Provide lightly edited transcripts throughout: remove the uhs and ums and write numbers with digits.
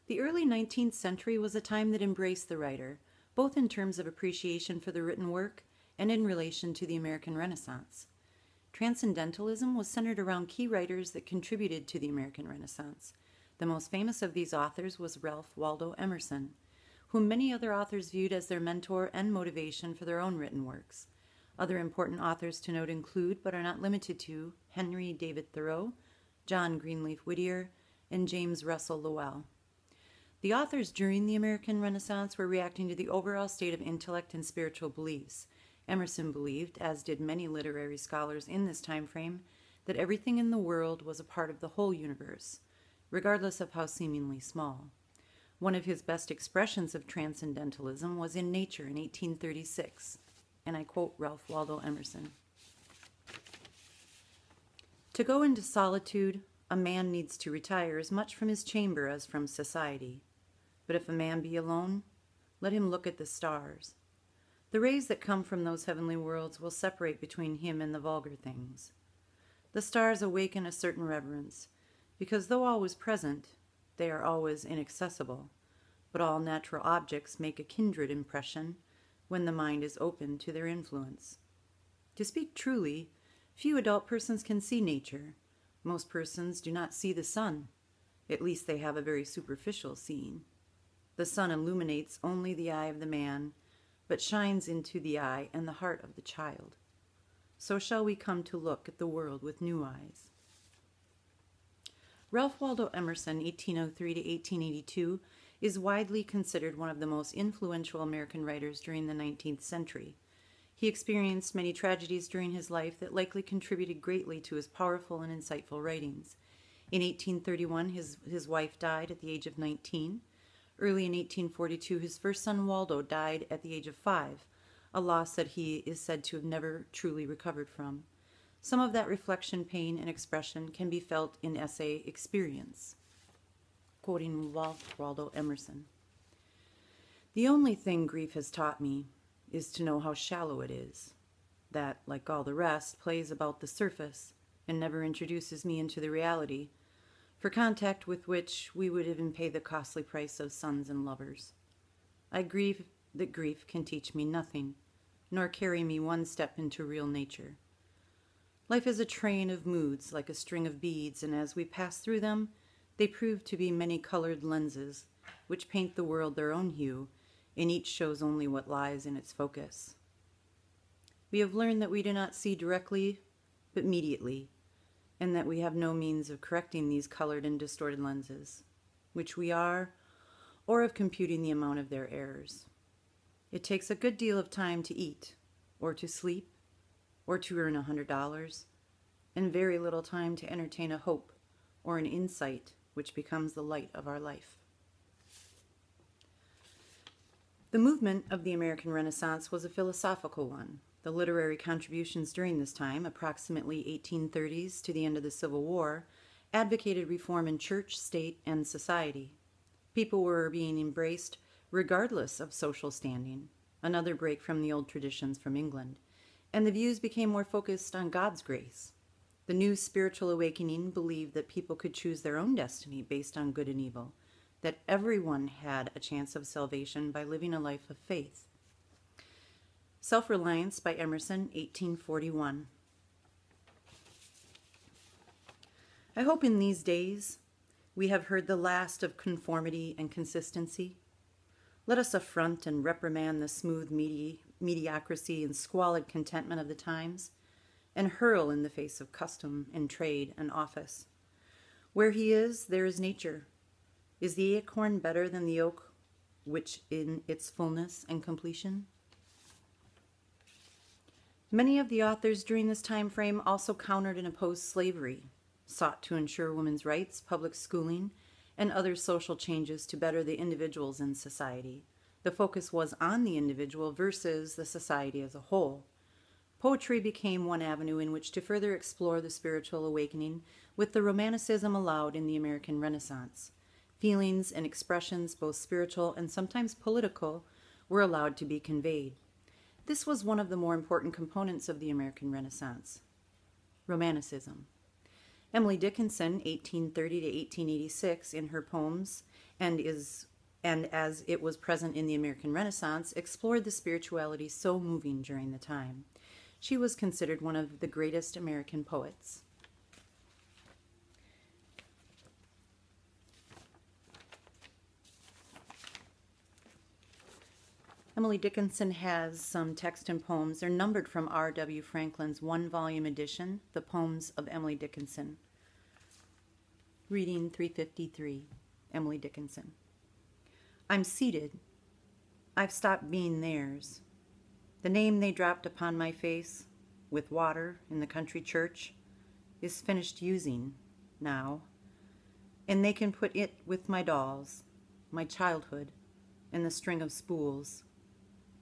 The early 19th century was a time that embraced the writer, both in terms of appreciation for the written work and in relation to the American Renaissance. Transcendentalism was centered around key writers that contributed to the American Renaissance. The most famous of these authors was Ralph Waldo Emerson, whom many other authors viewed as their mentor and motivation for their own written works. Other important authors to note include, but are not limited to, Henry David Thoreau, John Greenleaf Whittier, and James Russell Lowell. The authors during the American Renaissance were reacting to the overall state of intellect and spiritual beliefs. Emerson believed, as did many literary scholars in this time frame, that everything in the world was a part of the whole universe, regardless of how seemingly small. One of his best expressions of transcendentalism was in Nature in 1836, and I quote Ralph Waldo Emerson. To go into solitude, a man needs to retire as much from his chamber as from society. But if a man be alone, let him look at the stars. The rays that come from those heavenly worlds will separate between him and the vulgar things. The stars awaken a certain reverence, because though always present, they are always inaccessible, but all natural objects make a kindred impression when the mind is open to their influence. To speak truly, few adult persons can see nature. Most persons do not see the sun. At least they have a very superficial seeing. The sun illuminates only the eye of the man, but shines into the eye and the heart of the child. So shall we come to look at the world with new eyes. Ralph Waldo Emerson, 1803 to 1882, is widely considered one of the most influential American writers during the 19th century. He experienced many tragedies during his life that likely contributed greatly to his powerful and insightful writings. In 1831, his wife died at the age of 19. Early in 1842, his first son Waldo died at the age of 5, a loss that he is said to have never truly recovered from. Some of that reflection, pain, and expression can be felt in essay Experience. Quoting Ralph Waldo Emerson. The only thing grief has taught me is to know how shallow it is, that, like all the rest, plays about the surface and never introduces me into the reality, for contact with which we would even pay the costly price of sons and lovers. I grieve that grief can teach me nothing, nor carry me one step into real nature. Life is a train of moods like a string of beads, and as we pass through them, they prove to be many-colored lenses, which paint the world their own hue, and each shows only what lies in its focus. We have learned that we do not see directly, but mediately, and that we have no means of correcting these colored and distorted lenses, which we are, or of computing the amount of their errors. It takes a good deal of time to eat, or to sleep, or to earn $100, and very little time to entertain a hope or an insight which becomes the light of our life. The movement of the American Renaissance was a philosophical one. The literary contributions during this time, approximately 1830s to the end of the Civil War, advocated reform in church, state, and society. People were being embraced regardless of social standing, another break from the old traditions from England, and the views became more focused on God's grace. The new spiritual awakening believed that people could choose their own destiny based on good and evil, that everyone had a chance of salvation by living a life of faith. Self-Reliance by Emerson, 1841. I hope in these days we have heard the last of conformity and consistency. Let us affront and reprimand the smooth mediocrity and squalid contentment of the times, and hurl in the face of custom and trade and office. Where he is, there is nature. Is the acorn better than the oak, which in its fullness and completion? Many of the authors during this time frame also countered and opposed slavery, sought to ensure women's rights, public schooling, and other social changes to better the individuals in society. The focus was on the individual versus the society as a whole. Poetry became one avenue in which to further explore the spiritual awakening with the romanticism allowed in the American Renaissance. Feelings and expressions, both spiritual and sometimes political, were allowed to be conveyed. This was one of the more important components of the American Renaissance. Romanticism. Emily Dickinson, 1830 to 1886, in her poems, and as it was present in the American Renaissance, explored the spirituality so moving during the time. She was considered one of the greatest American poets. Emily Dickinson has some text and poems. They're numbered from R.W. Franklin's one-volume edition, The Poems of Emily Dickinson. Reading 353, Emily Dickinson. I'm seated. I've stopped being theirs. The name they dropped upon my face, with water in the country church, is finished using now, and they can put it with my dolls, my childhood, and the string of spools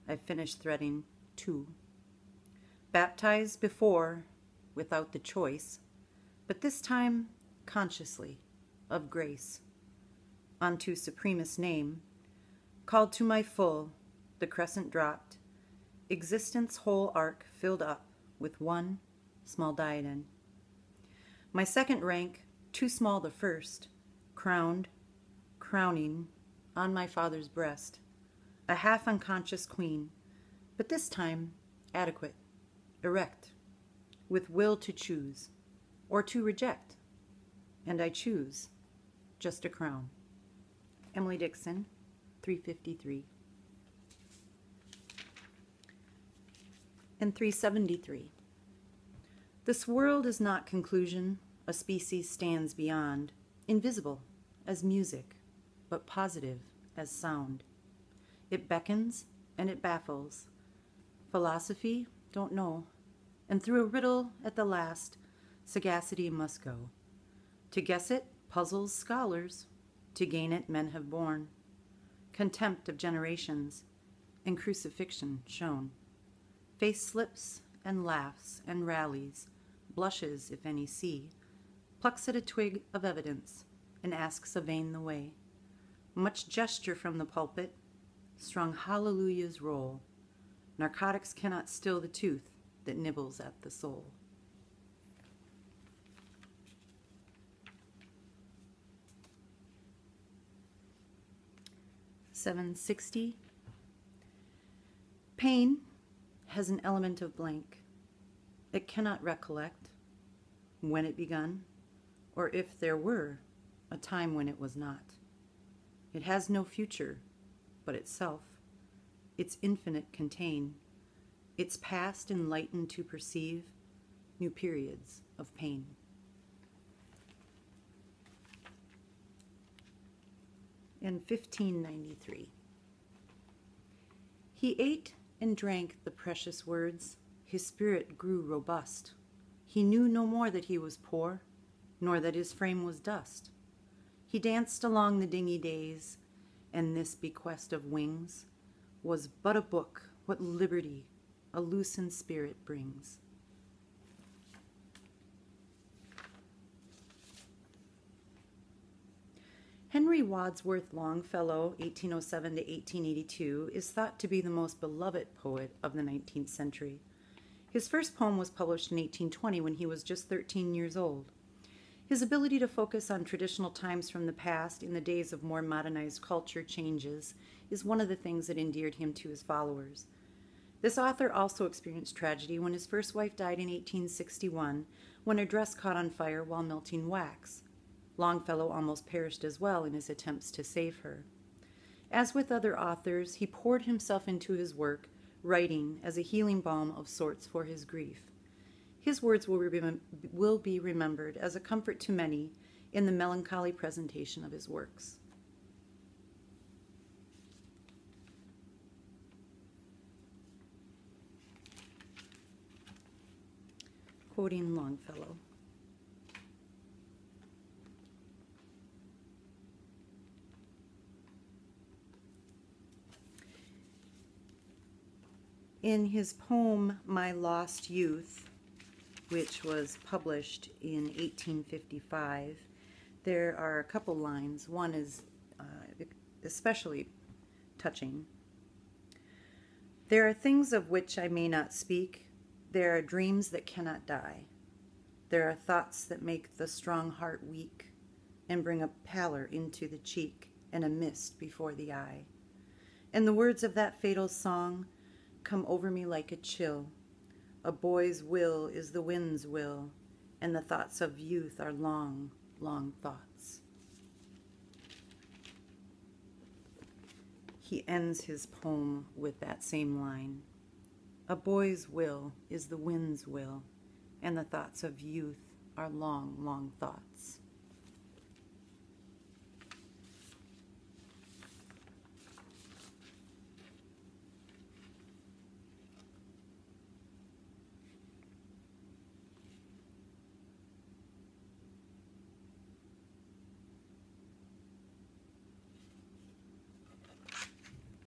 I've finished threading too. Baptized before, without the choice, but this time consciously, of grace, unto supremest name, called to my full, the crescent dropped, existence whole arc filled up with one small diadem. My second rank, too small the first, crowned, crowning, on my father's breast, a half unconscious queen, but this time adequate, erect, with will to choose, or to reject, and I choose just a crown. Emily Dickinson, 353. And 373. This world is not conclusion, a species stands beyond, invisible as music, but positive as sound. It beckons and it baffles. Philosophy, don't know. And through a riddle at the last, sagacity must go. To guess it puzzles scholars, to gain it men have borne. Contempt of generations, and crucifixion shown. Face slips and laughs and rallies, blushes if any see, plucks at a twig of evidence, and asks a vain the way. Much gesture from the pulpit, strong hallelujahs roll. Narcotics cannot still the tooth that nibbles at the soul. $760. Pain has an element of blank. It cannot recollect when it begun, or if there were a time when it was not. It has no future, but itself, its infinite contain, its past enlightened to perceive new periods of pain. In 1593. He ate and drank the precious words, his spirit grew robust. He knew no more that he was poor, nor that his frame was dust. He danced along the dingy days, and this bequest of wings was but a book, what liberty a loosened spirit brings. Henry Wadsworth Longfellow, 1807 to 1882, is thought to be the most beloved poet of the 19th century. His first poem was published in 1820 when he was just 13 years old. His ability to focus on traditional times from the past in the days of more modernized culture changes is one of the things that endeared him to his followers. This author also experienced tragedy when his first wife died in 1861 when her dress caught on fire while melting wax. Longfellow almost perished as well in his attempts to save her. As with other authors, he poured himself into his work, writing as a healing balm of sorts for his grief. His words will be remembered as a comfort to many in the melancholy presentation of his works. Quoting Longfellow. In his poem, My Lost Youth, which was published in 1855, there are a couple lines. One is especially touching. There are things of which I may not speak. There are dreams that cannot die. There are thoughts that make the strong heart weak and bring a pallor into the cheek and a mist before the eye. And the words of that fatal song come over me like a chill. A boy's will is the wind's will, and the thoughts of youth are long, long thoughts. He ends his poem with that same line. A boy's will is the wind's will, and the thoughts of youth are long, long thoughts.